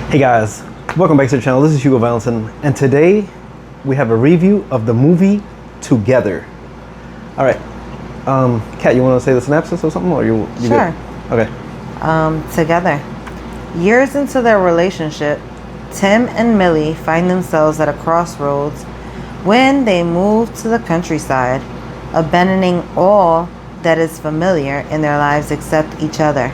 Hey guys, welcome back to the channel. This is Hugo Valentin, and today we have a review of the movie Together. All right, Kat, you want to say the synopsis or something, or you Sure. good? Okay. Together. Years into their relationship, Tim and Millie find themselves at a crossroads when they move to the countryside, abandoning all that is familiar in their lives except each other.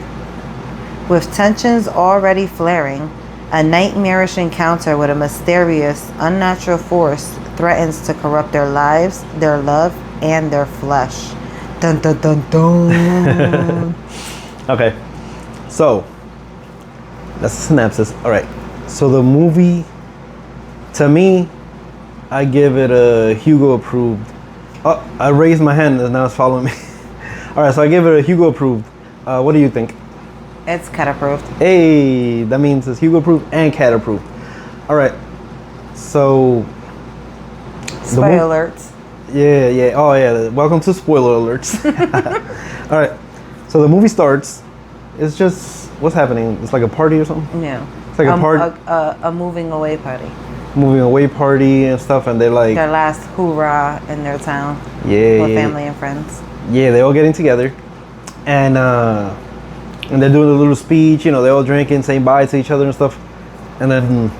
With tensions already flaring, a nightmarish encounter with a mysterious, unnatural force threatens to corrupt their lives, their love, and their flesh. Dun dun dun dun. Okay, so that's the synopsis. All right, so the movie, to me, I give it a Hugo approved. Oh, I raised my hand and now it's following me. All right, so I give it a Hugo approved. What do you think? It's cut approved. Hey, that means it's Hugo approved and Cat approved. All right, so Spoiler alerts. yeah. Oh yeah, welcome to spoiler alerts. All right, so the movie starts. It's just what's happening. It's like a party or something. Yeah. It's like a party, A moving away party. moving away party and stuff, and they're like, Their last hoorah in their town. yeah, With yeah, family and friends. yeah. They're all getting together, and they're doing a little speech. You know, they're all drinking, saying bye to each other and stuff, and then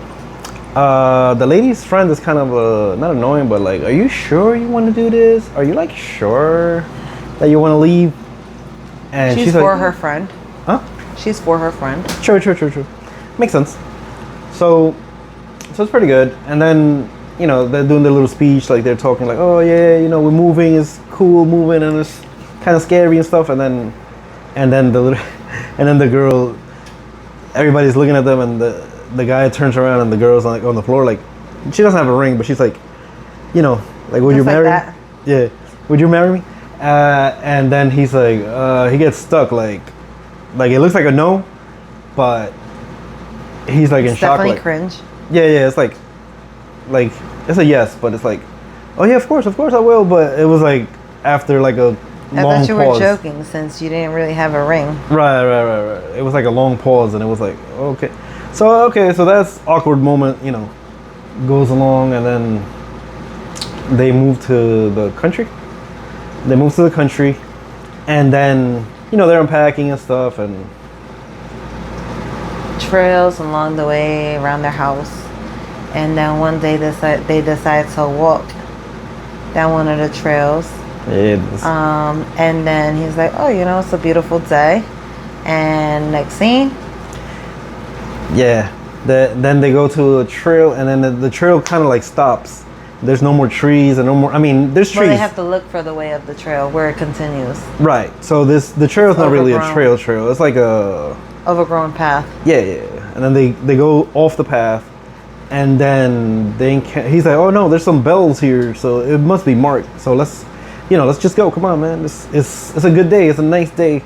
the lady's friend is kind of not annoying, but like, are you sure you want to do this? Are you like sure that you want to leave? And She's she's for like, her friend. huh? She's for her friend. True. Makes sense. So it's pretty good. And then, you know, they're doing their little speech, like they're talking like, oh yeah, you know, we're moving, it's cool moving, and it's kind of scary and stuff. And then the little, and then the girl, everybody's looking at them, and the guy turns around, and the girl's like on the floor, like she doesn't have a ring, but she's like, you know, like, would you Just like marry that. me? Yeah, would you marry me? And then he's like, he gets stuck, like it looks like a no, but he's like in It's shock. definitely Like, cringe. yeah, it's like it's a yes, but it's like, oh yeah, of course I will. But it was like after like a I long thought you pause. were joking since you didn't really have a ring. Right. It was like a long pause, and it was like, okay, so that's awkward moment, you know, goes along, and then they move to the country. And then, you know, they're unpacking and stuff, and Trails along the way around their house. And then one day they decide to walk down one of the trails. it's, And then he's like, oh, you know, it's a beautiful day. And next scene, yeah. Then they go to a trail, and then the trail kind of like stops. There's no more trees and no more. I mean, there's well, trees. they have to look for the way of the trail where it continues. Right. So the trail is not really a Overgrown. trail. It's like a Overgrown path. yeah. And then they go off the path, and then he's like, oh no, there's some bells here, so it must be marked. So let's just go. Come on, man. It's a good day. It's a nice day.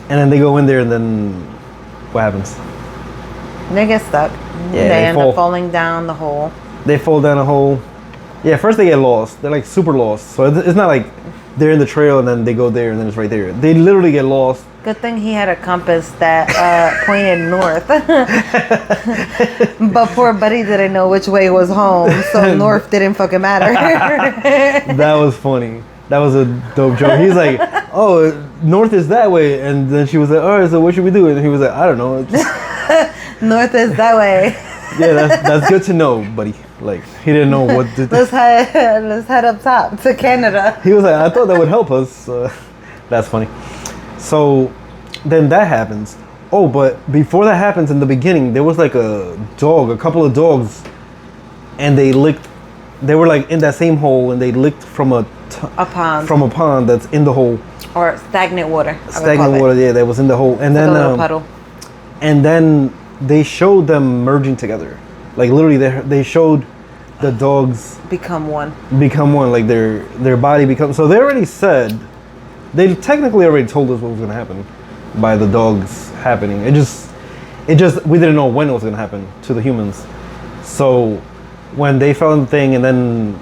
And then they go in there, and then what happens? They get stuck. Yeah, They they end fall. up falling down the hole. They fall down a hole. Yeah, first they get lost. They're like super lost. So it's not like they're in the trail and then they go there and then it's right there. They literally get lost. Good thing he had a compass that pointed north. But poor buddy didn't know which way was home, so north didn't fucking matter. That was funny. That was a dope joke. He's like, oh, north is that way. And then she was like, all right, so what should we do? And he was like, I don't know. North is that way. Yeah, that's good to know, buddy. Like, he didn't know what to do. Let's head up top to Canada. He was like, I thought that would help us. That's funny. So then that happens. Oh, but before that happens, in the beginning, there was like a couple of dogs, and they were like in that same hole, and they licked from a pond that's in the hole. Or stagnant water. Stagnant water, yeah, that was in the hole. And Like then a little puddle. and then they showed them merging together. Like literally they showed the dogs Become one. become one, like their body becomes. So they already said, they technically already told us what was gonna happen by the dogs happening. It just we didn't know when it was gonna happen to the humans. So when they found the thing, and then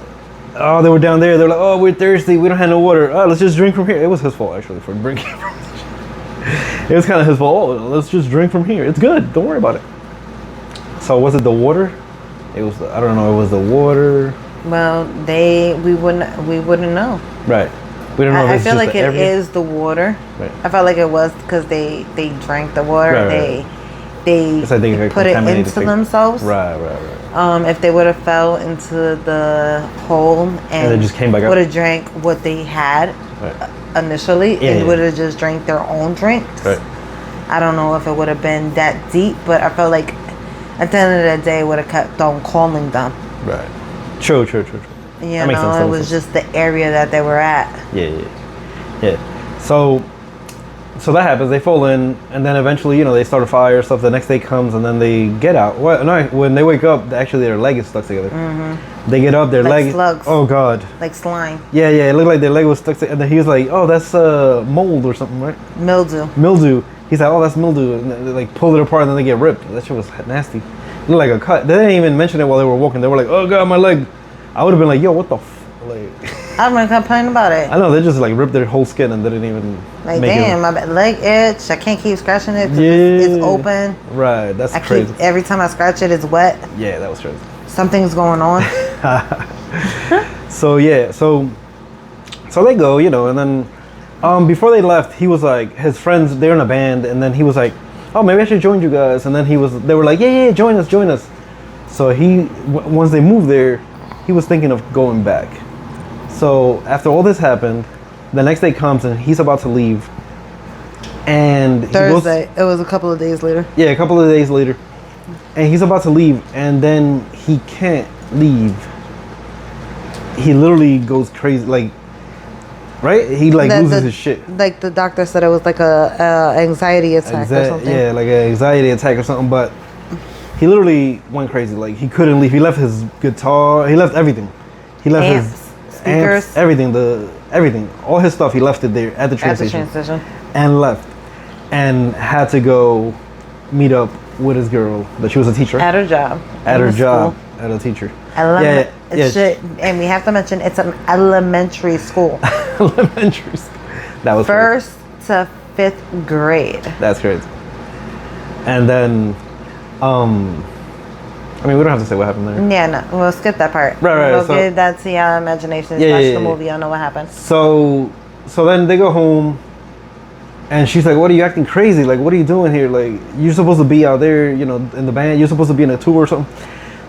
they were down there, they were like, oh, we're thirsty, we don't have no water. Oh, let's just drink from here. It was his fault actually for drinking from It was kind of his fault. Oh, let's just drink from here. It's good. Don't worry about it. So was it the water? It was. I don't know. It was the water. Well, we wouldn't know. Right. We don't know. If I it's feel just like the it area. is the water. Right. I felt like it was because they drank the water. Right. They It's like they put it contaminated into things. themselves. Right. If they would have fell into the hole and they just came back up. would have drank what they had Right. initially, Yeah, and yeah. would have just drank their own drinks. Right. I don't know if it would have been that deep, but I felt like at the end of the day, it would have kept on calling them. Right. True. You That makes sense, know, that it makes was sense. just the area that they were at. Yeah. So that happens. They fall in, and then eventually, you know, they start a fire stuff. The next day comes, and then they get out. Well, no, when they wake up, actually their leg is stuck together. They get up, their Like leg. slugs. Oh God. Like slime, Yeah. It looked like their leg was stuck together. And then he was like, "Oh, that's mold or something, right? mildew. Mildew." He's like, "Oh, that's mildew." And they like pull it apart, and then they get ripped. That shit was nasty. It looked like a cut. They didn't even mention it while they were walking. They were like, "Oh God, my leg." I would have been like, "Yo, what the like?" I'm gonna complain about it. I know they just like ripped their whole skin and they didn't even Like, make damn, it. my leg itch. I can't keep scratching it 'cause Yeah. it's open. Right, that's I crazy. keep every time I scratch it, it's wet. Yeah, that was crazy. Something's going on. So yeah, so they go, you know, and then before they left, he was like, his friends, they're in a band, and then he was like, "Oh, maybe I should join you guys." And then they were like, "Yeah, join us." So once they moved there, he was thinking of going back. So after all this happened, the next day comes and he's about to leave, and Thursday. It was a couple of days later. Yeah, a couple of days later. And he's about to leave, and then he can't leave. He literally goes crazy, like, right? He like loses his shit. Like the doctor said, it was like a anxiety attack or something. Yeah, like an anxiety attack or something. But he literally went crazy. Like he couldn't leave. He left his guitar. He left everything. He left Amps, his speakers. amps, everything, all his stuff. He left it there at the train At the station train station. and left, and had to go meet up with his girl that she was a teacher. At her job. At in her the job, school. at a teacher. And we have to mention it's an elementary school. Elementary school. That was crazy. 1st to 5th grade. That's crazy. And then, I mean, we don't have to say what happened there. Yeah, no, we'll skip that part. Right, We'll so- give that to y'all imagination. Yeah, Watch yeah, the yeah. movie, y'all know what happened. So then they go home, and she's like, "What are you acting crazy? Like, what are you doing here? Like, you're supposed to be out there, you know, in the band. You're supposed to be in a tour or something."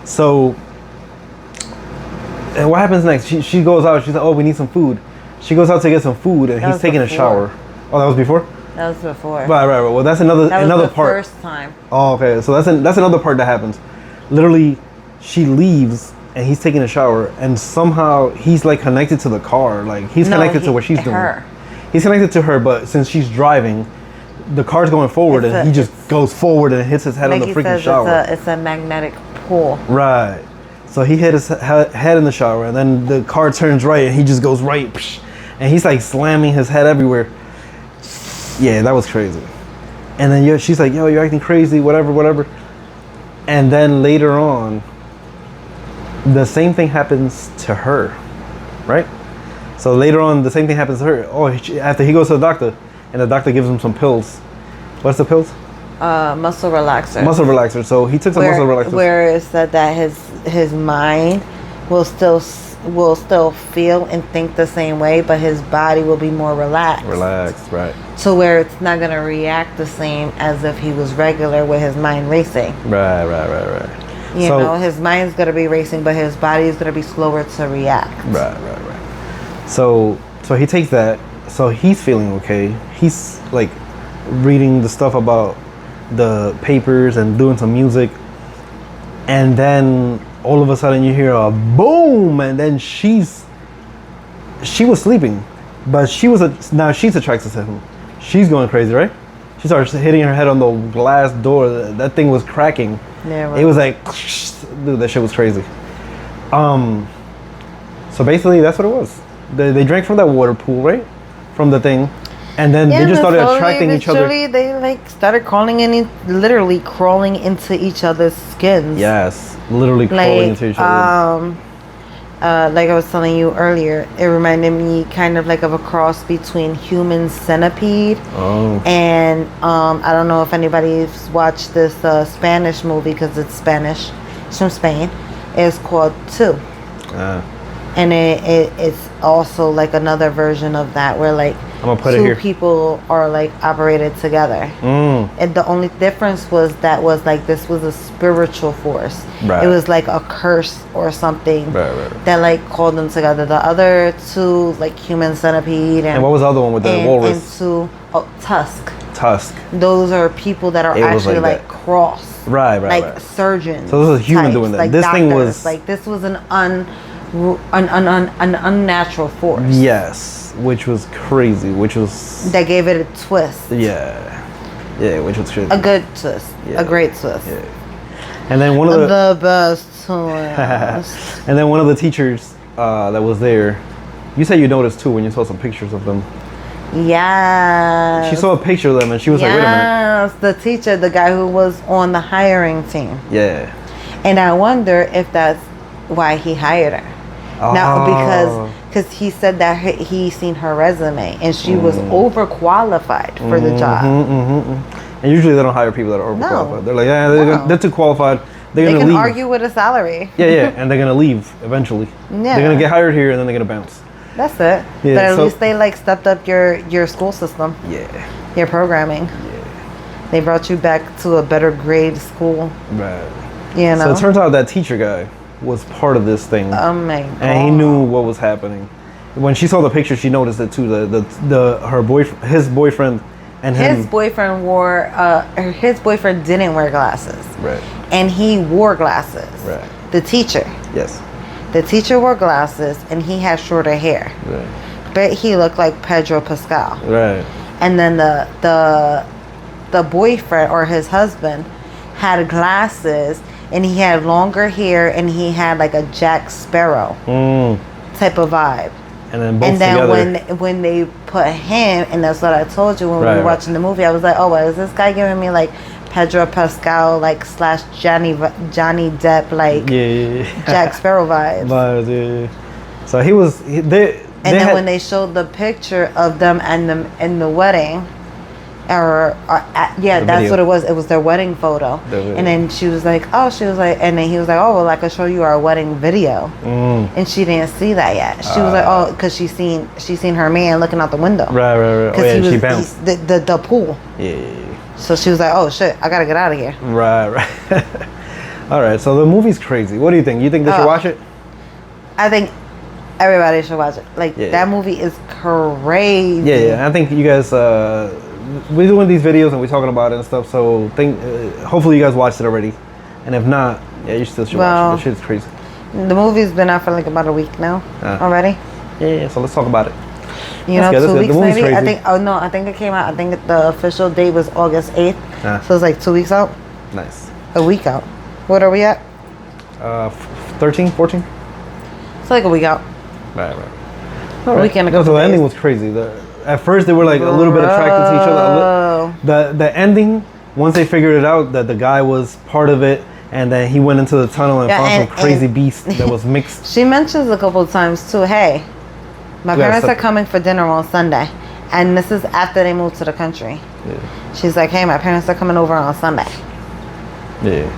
So, and what happens next? She goes out. She's like, "Oh, we need some food." She goes out to get some food, and That he's was taking a before. shower. Oh, that was before. That was before. Right. Well, that's another That was another the part. first time. Oh, okay. So that's another part that happens. Literally, she leaves and he's taking a shower, and somehow he's like connected to the car. Like he's No, connected to what she's doing. her. He's connected to her, but since she's driving, the car's going forward, and he just goes forward and hits his head on the Mikey freaking says shower. it's a magnetic pull. Right. So he hit his head in the shower, and then the car turns right, and he just goes right, psh, and he's like slamming his head everywhere. Yeah, that was crazy. And then she's like, "Yo, you're acting crazy, whatever." And then later on, the same thing happens to her, right? So later on, the same thing happens to her. Oh, after he goes to the doctor, and the doctor gives him some pills. What's the pills? Muscle relaxer. Muscle relaxer. So he took some muscle relaxers. Where it said that his mind will still feel and think the same way, but his body will be more relaxed. Relaxed, right? So where it's not gonna react the same as if he was regular with his mind racing. Right. You know, his mind's gonna be racing, but his body is gonna be slower to react. Right. So he takes that. So he's feeling okay. He's like reading the stuff about the papers and doing some music. And then all of a sudden you hear a boom, and then she was sleeping, but now she's attracted to him. She's going crazy, right? She starts hitting her head on the glass door. That thing was cracking. Yeah, It was like, dude, that shit was crazy. So basically that's what it was. They drank from that water pool, right? From the thing. And then they just started attracting each other. They like started literally crawling into each other's skins. Yes, literally crawling into each other. like I was telling you earlier, it reminded me kind of like of a cross between Human Centipede Oh. and I don't know if anybody's watched this Spanish movie because it's Spanish. It's from Spain. It's called Two. And it's also like another version of that where like I'm gonna put it two here. people are like operated together. And the only difference was that was like this was a spiritual force. Right. It was like a curse or something Right. that like called them together. The other two, like Human Centipede And what was the other one with the and walrus? Tusk. Tusk. Those are people that are It was actually like like that. cross. Right. Like surgeons. So this was a human types, doing that. Like This thing doctors. was- like this was an unnatural force. Yes, which was crazy. Which was That gave it a twist. yeah, which was crazy. A good twist. Yeah. A great twist. Yeah. And then one of The best twist. and then one of the teachers that was there, you said you noticed too when you saw some pictures of them. Yes. She saw a picture of them and she was like, wait a minute. Yes, the teacher, the guy who was on the hiring team. Yeah. And I wonder if that's why he hired her. Now, because he said that he seen her resume and she was overqualified for the job. And usually they don't hire people that are overqualified. They're like, yeah, they're too qualified. They're They gonna can leave. argue with a salary. Yeah, and they're gonna leave eventually. Yeah. They're gonna get hired here and then they're gonna bounce. That's it. Yeah, But at so- least they like stepped up your school system, Yeah. your programming. They brought you back to a better grade school. Right. You know. So it turns out that teacher guy was part of this thing. Oh my god. And he knew what was happening. When she saw the picture, she noticed it too. Her boyfriend, his boyfriend, and him. His boyfriend didn't wear glasses. Right. And he wore glasses. Right. The teacher. Yes. The teacher wore glasses and he had shorter hair. Right. But he looked like Pedro Pascal. Right. And then the boyfriend or his husband had glasses and he had longer hair and he had like a Jack Sparrow type of vibe. And then both And then together. when they put him, and that's what I told you when we Right, were right. watching the movie, I was like, oh, well, is this guy giving me like Pedro Pascal like / Johnny Depp like Jack Sparrow vibes? But, so he was. They And then had, when they showed the picture of them and them in the wedding, that's video. what it was. It was their wedding photo. The video. And then she was like, and then he was like, oh, well, I could show you our wedding video. And she didn't see that yet. She was like, oh, because she seen her man looking out the window. Right. Oh, yeah, she bounced. The pool. Yeah. So she was like, oh shit, I gotta get out of here. Right. All right. So the movie's crazy. What do you think? You think they should watch it? I think everybody should watch it. Like that movie is crazy. Yeah. I think you guys. We're doing these videos and we're talking about it and stuff. So hopefully you guys watched it already, and if not, you still should watch it. The shit's crazy. The movie's been out for like about a week now already. Yeah. So let's talk about it. You That's know, good, 2 that's weeks good. The movie's maybe. crazy. I think it came out. I think the official date was August 8th. So it's like 2 weeks out. Nice. A week out. What are we at? 13, 14. It's like a week out. Right. All right. Weekend. So the ending was crazy. At first they were like a little bit attracted to each other. The ending, once they figured it out that the guy was part of it, and then he went into the tunnel and found some crazy beast that was mixed. She mentions a couple of times too, hey, my parents are coming for dinner on Sunday. And this is after they moved to the country. Yeah. She's like, hey, my parents are coming over on Sunday. Yeah.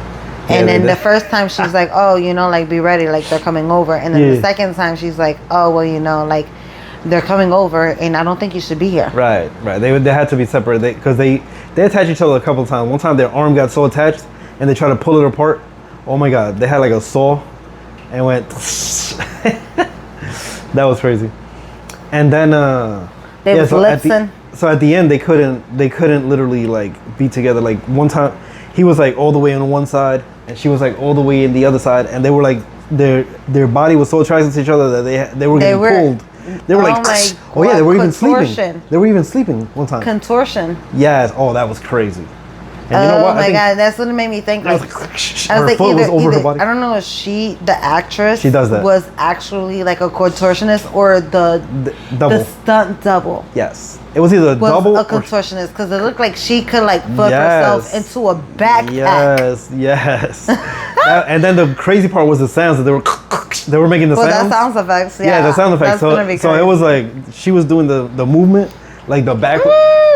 And then the first time she's like, oh, like be ready, like they're coming over. And then the second time she's like, oh, well, like they're coming over and I don't think you should be here. Right. They had to be separate because they attached each other a couple of times. One time their arm got so attached and they tried to pull it apart. Oh my God, they had like a saw and went. That was crazy. And then so at the end they couldn't literally like be together. Like one time he was like all the way on one side and she was like all the way in the other side, and they were like their body was so attracted to each other that they were getting pulled. They were like, oh yeah, they were even sleeping. They were even sleeping one time. Contortion. Yes. Oh, that was crazy. And you know Oh what? my god, that's what it made me think. Like, I was like, foot was over her body. I don't know if the actress, She does that. was actually like a contortionist or the double. stunt double. Yes, it was either Was double a or contortionist because it looked like she could like flip Yes. herself into a backpack. Yes. And then the crazy part was the sounds that they were making the Well, sounds. that sound effects. Yeah, the sound effects. That's gonna be So it crazy. was like she was doing the movement, like the back.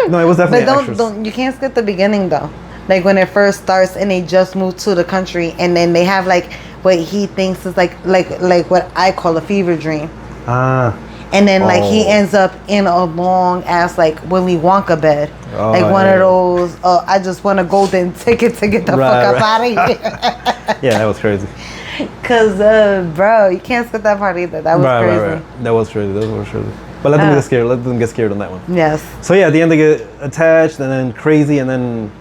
No, it was definitely But extras. don't you can't skip the beginning though. Like when it first starts and they just moved to the country and then they have like what he thinks is like what I call a fever dream. Ah. And then like he Oh. ends up in a long ass like Willy Wonka bed. Oh, like one yeah. of those I just want a golden ticket to get the Right, fuck up right. out of here. Yeah, that was crazy. Cause bro, you can't skip that part either. That was crazy. That was crazy. That was crazy. But let them get scared. Let them get scared on that one. Yes. So yeah, at the end they get attached and then crazy and then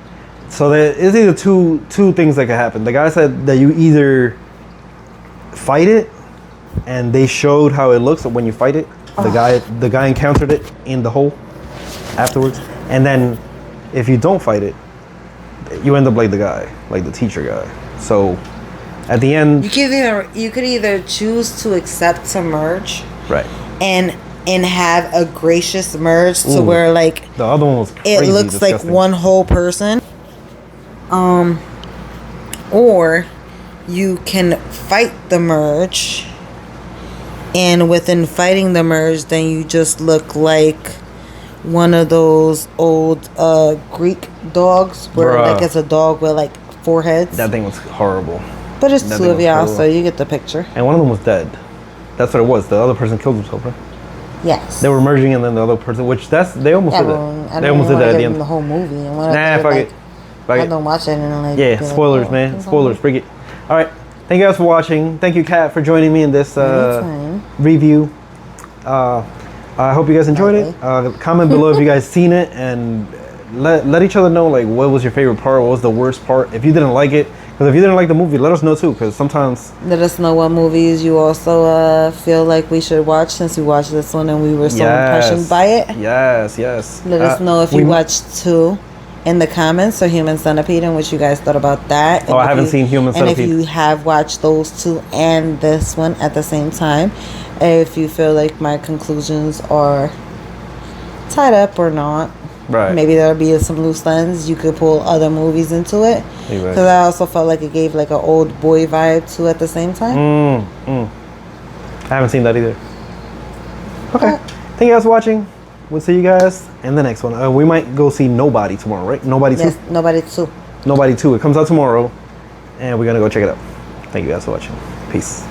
so there is either two things that could happen. The guy said that you either fight it and they showed how it looks when you fight it. The guy encountered it in the hole afterwards. And then if you don't fight it, you end up like the guy, like the teacher guy. So at the end You could either choose to accept to merge right. and have a gracious merge to Ooh. where like The other one was crazy. it looks disgusting. like one whole person. Or you can fight the merge, and within fighting the merge, then you just look like one of those old Greek dogs where Bruh. like it's a dog with like four heads. That thing was horrible. But it's that two thing of was y'all, horrible. so you get the picture. And one of them was dead. That's what it was. The other person killed himself, right? Yes. They were merging and then the other person, they almost Yeah, did well, that. I They don't almost did wanna that at give the them end. the whole movie. And Nah, fuck it. Fuck I it. don't watch it and like. Yeah, be like, spoilers, oh, man. it's Spoilers. Bring it. All right. Thank you guys for watching. Thank you, Kat, for joining me in this Anytime. review. I hope you guys enjoyed it. Comment below if you guys seen it and let each other know like what was your favorite part, what was the worst part. If you didn't like it, because if you didn't like the movie, let us know too. Because sometimes Let us know what movies you also feel like we should watch since we watched this one and we were so impressioned by it. Yes. Let us know if you watched two in the comments, so Human Centipede, and what you guys thought about that. Oh, I haven't seen Human And if Centipede. you have watched those two and this one at the same time, if you feel like my conclusions are tied up or not, Right. maybe there'll be some loose ends. You could pull other movies into it. Exactly. Because I also felt like it gave like an old boy vibe too at the same time. I haven't seen that either. Okay. Thank you guys for watching. We'll see you guys in the next one. We might go see Nobody tomorrow, right? Nobody 2? Yes, Nobody too. Nobody 2. It comes out tomorrow. And we're going to go check it out. Thank you guys for watching. Peace.